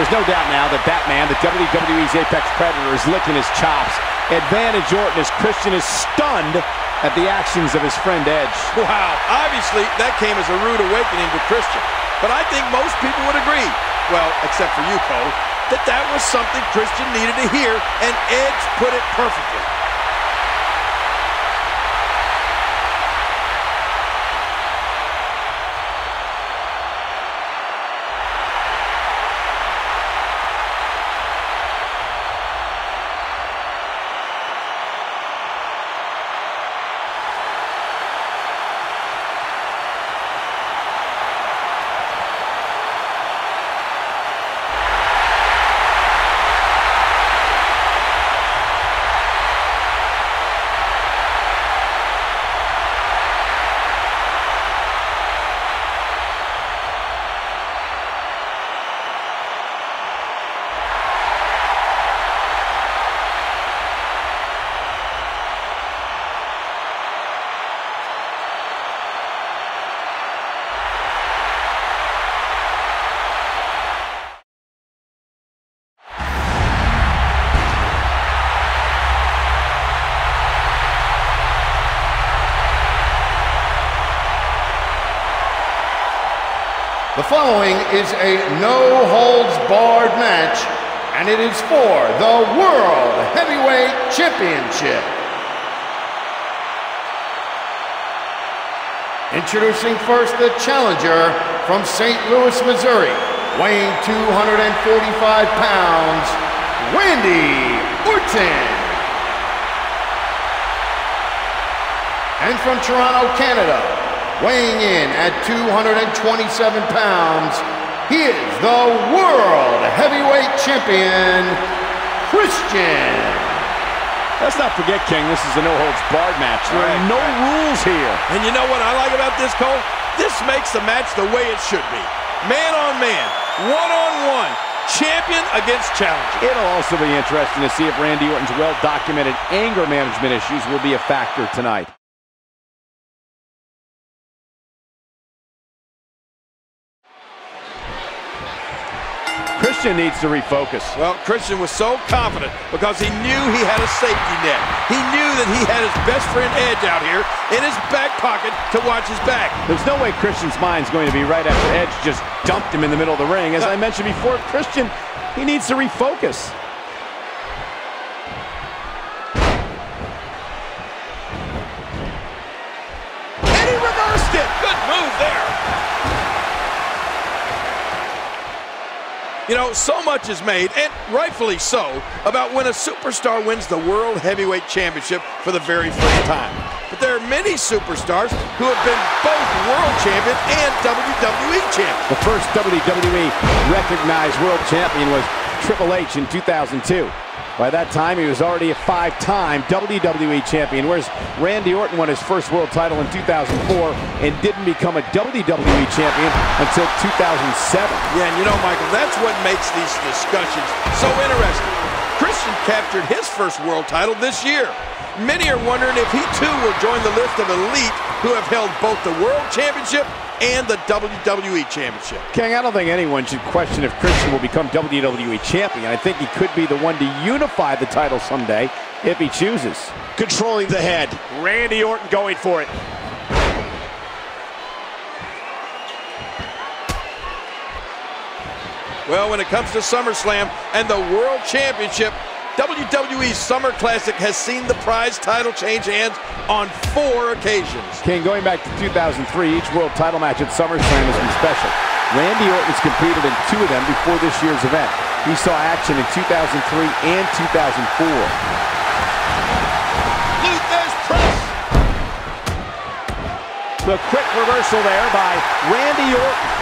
There's no doubt now that Batman, the WWE's Apex Predator, is licking his chops. Advantage Orton as Christian is stunned at the actions of his friend Edge. Wow, obviously that came as a rude awakening to Christian. But I think most people would agree, well, except for you, Cole, that that was something Christian needed to hear, and Edge put it perfectly. The following is a no-holds-barred match, and it is for the World Heavyweight Championship. Introducing first the challenger from St. Louis, Missouri, weighing 245 pounds, Randy Orton. And from Toronto, Canada, weighing in at 227 pounds, he is the World Heavyweight Champion, Christian. Let's not forget, King, this is a no-holds-barred match. There are no rules here. And you know what I like about this, Cole? This makes the match the way it should be. Man on man, one-on-one, champion against challenger. It'll also be interesting to see if Randy Orton's well-documented anger management issues will be a factor tonight. Christian needs to refocus. Well, Christian was so confident because he knew he had a safety net. He knew that he had his best friend Edge out here in his back pocket to watch his back. There's no way Christian's mind's going to be right after Edge just dumped him in the middle of the ring. As I mentioned before, Christian, he needs to refocus. And he reversed it. Good move there. You know, so much is made, and rightfully so, about when a superstar wins the World Heavyweight Championship for the very first time. But there are many superstars who have been both World Champion and WWE Champion. The first WWE recognized World Champion was Triple H in 2002. By that time, he was already a 5-time WWE Champion, whereas Randy Orton won his first world title in 2004 and didn't become a WWE Champion until 2007. Yeah, and you know, Michael, that's what makes these discussions so interesting. Christian captured his first world title this year. Many are wondering if he too will join the list of elite who have held both the World Championship and the WWE Championship. King, I don't think anyone should question if Christian will become WWE Champion. I think he could be the one to unify the title someday if he chooses. Controlling the head. Randy Orton going for it. Well, when it comes to SummerSlam and the World Championship, WWE's Summer Classic has seen the prize title change hands on 4 occasions. King, going back to 2003, each world title match at SummerSlam has been special. Randy Orton has competed in 2 of them before this year's event. He saw action in 2003 and 2004. Luther's press. The quick reversal there by Randy Orton.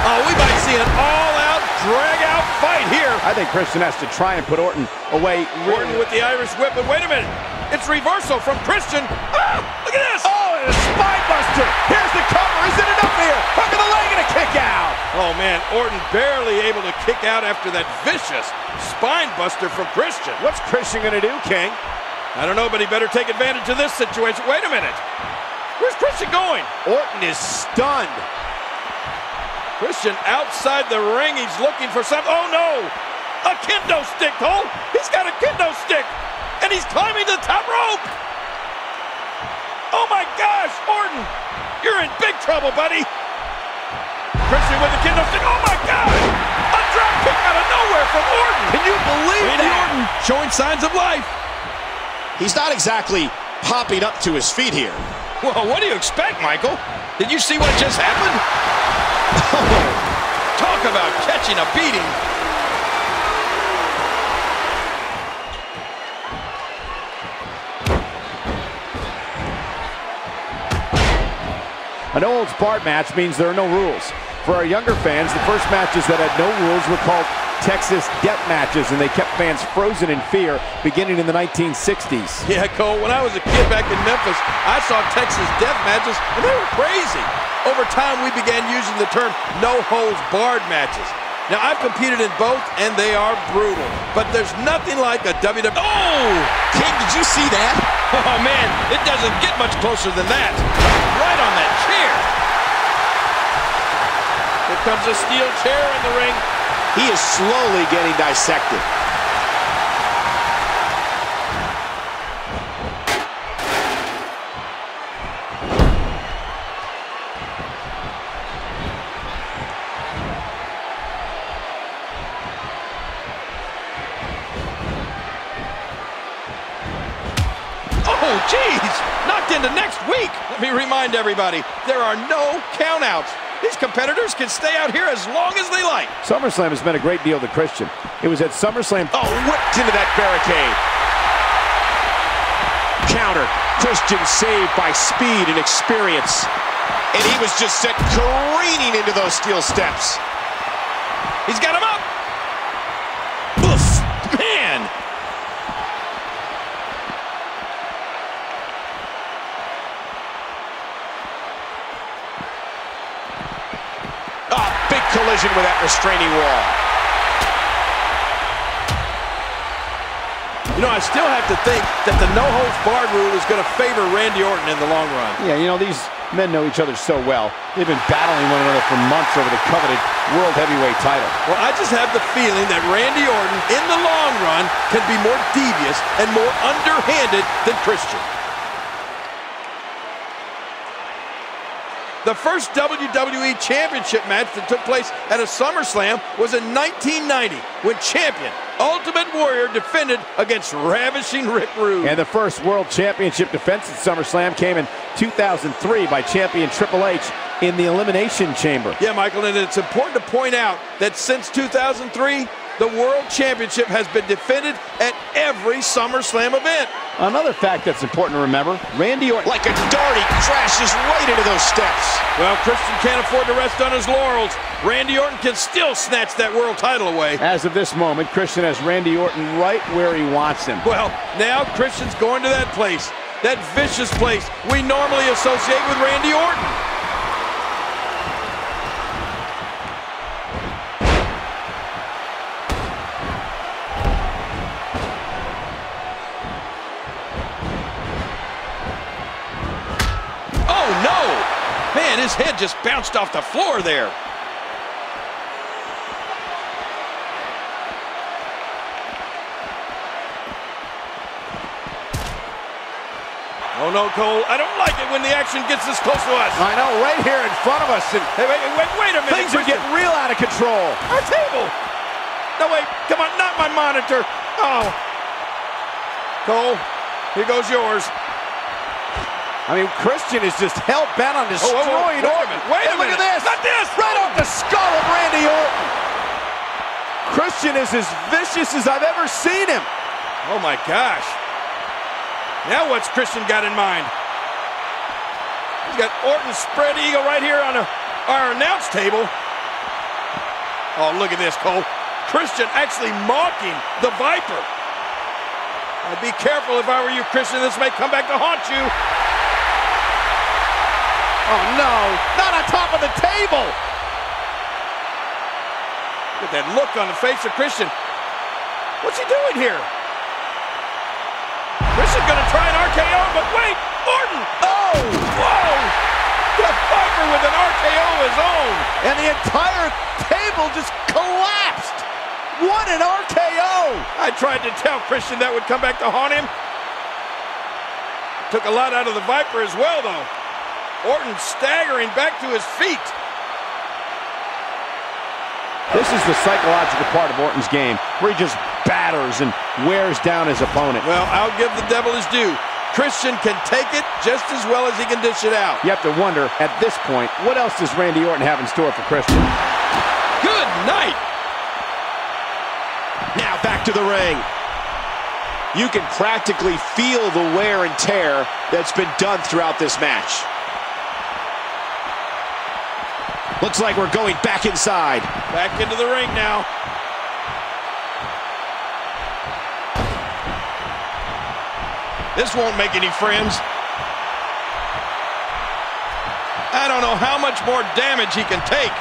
Oh, we might see an all-out, drag-out fight here. I think Christian has to try and put Orton away. Orton with the Irish whip, but wait a minute. It's reversal from Christian. Ah, look at this. Oh, and a spine buster. Here's the cover. Is it enough here? Hook of the leg and a kick out. Oh, man, Orton barely able to kick out after that vicious spine buster from Christian. What's Christian going to do, King? I don't know, but he better take advantage of this situation. Wait a minute. Where's Christian going? Orton is stunned. Christian outside the ring. He's looking for something. Oh, no. A kendo stick, Cole. He's got a kendo stick. And he's climbing the top rope. Oh, my gosh. Orton, you're in big trouble, buddy. Christian with the kendo stick. Oh, my God. A drop kick out of nowhere from Orton. Can you believe that? Orton showing signs of life. He's not exactly popping up to his feet here. Well, what do you expect, Michael? Did you see what just happened? Oh, talk about catching a beating. A no-holds-barred match means there are no rules. For our younger fans, the first matches that had no rules were called Texas death matches, and they kept fans frozen in fear beginning in the 1960s. Yeah, Cole, when I was a kid back in Memphis, I saw Texas death matches, and they were crazy. Over time, we began using the term no-holds-barred matches. Now, I've competed in both, and they are brutal. But there's nothing like a WWE... Oh! King, did you see that? Oh, man, it doesn't get much closer than that. Right on that chair. Here comes a steel chair in the ring. He is slowly getting dissected. Oh, geez! Knocked into next week. Let me remind everybody, there are no countouts. These competitors can stay out here as long as they like. SummerSlam has meant a great deal to Christian. It was at SummerSlam... Oh, whipped into that barricade. Counter. Christian saved by speed and experience. And he was just sent careening into those steel steps. He's got him up. Oof, man. Big collision with that restraining wall. You know, I still have to think that the no-holds-barred rule is going to favor Randy Orton in the long run. Yeah, you know, these men know each other so well. They've been battling one another for months over the coveted World Heavyweight title. Well, I just have the feeling that Randy Orton, in the long run, can be more devious and more underhanded than Christian. The first WWE Championship match that took place at a SummerSlam was in 1990 when champion Ultimate Warrior defended against Ravishing Rick Rude. And the first World Championship defense at SummerSlam came in 2003 by champion Triple H in the Elimination Chamber. Yeah, Michael, and it's important to point out that since 2003, the World Championship has been defended at every SummerSlam event. Another fact that's important to remember, Randy Orton... Like a dart, he crashes right into those steps. Well, Christian can't afford to rest on his laurels. Randy Orton can still snatch that world title away. As of this moment, Christian has Randy Orton right where he wants him. Well, now Christian's going to that place, that vicious place we normally associate with Randy Orton. Man, his head just bounced off the floor there. Oh no, Cole, I don't like it when the action gets this close to us. I know, right here in front of us. And hey, wait a minute. Things are getting real out of control. Our table. No, wait, come on, not my monitor. Oh. Cole, here goes yours. I mean, Christian is just hell-bent on destroying Orton. Wait a minute. Look at this. Not this. Right off the skull of Randy Orton. Christian is as vicious as I've ever seen him. Oh, my gosh. Now what's Christian got in mind? He's got Orton spread eagle right here on our announce table. Oh, look at this, Cole. Christian actually mocking the Viper. I'd be careful if I were you, Christian. This may come back to haunt you. Oh, no, not on top of the table. Look at that look on the face of Christian. What's he doing here? Christian's going to try an RKO, but wait, Orton. Oh, whoa. The Viper with an RKO of his own. And the entire table just collapsed. What an RKO! I tried to tell Christian that would come back to haunt him. Took a lot out of the Viper as well, though. Orton staggering back to his feet. This is the psychological part of Orton's game, where he just batters and wears down his opponent. Well, I'll give the devil his due. Christian can take it just as well as he can dish it out. You have to wonder, at this point, what else does Randy Orton have in store for Christian? Good night. Now back to the ring. You can practically feel the wear and tear that's been done throughout this match. Looks like we're going back inside. Back into the ring now. This won't make any friends. I don't know how much more damage he can take.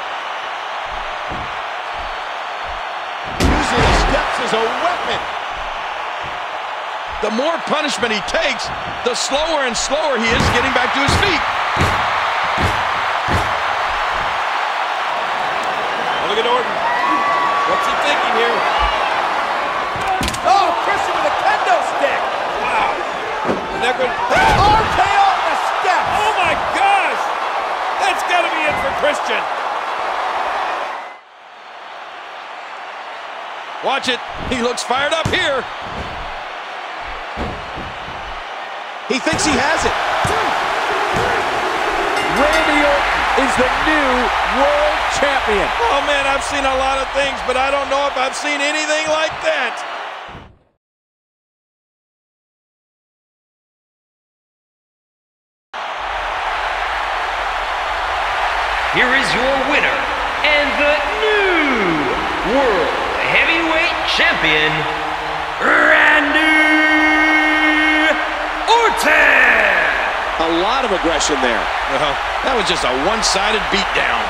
Using the steps as a weapon. The more punishment he takes, the slower and slower he is getting back to his feet. Oh, look at Orton. What's he thinking here? Oh, Christian with a kendo stick. Wow. RKO on the steps. Oh my gosh! That's got to be it for Christian. Watch it. He looks fired up here. He thinks he has it. Randy Orton is the new world champion. Oh man, I've seen a lot of things, but I don't know if I've seen anything like that. Here is your winner and the new World Heavyweight Champion, Randy Orton! A lot of aggression there. Well, that was just a one-sided beatdown.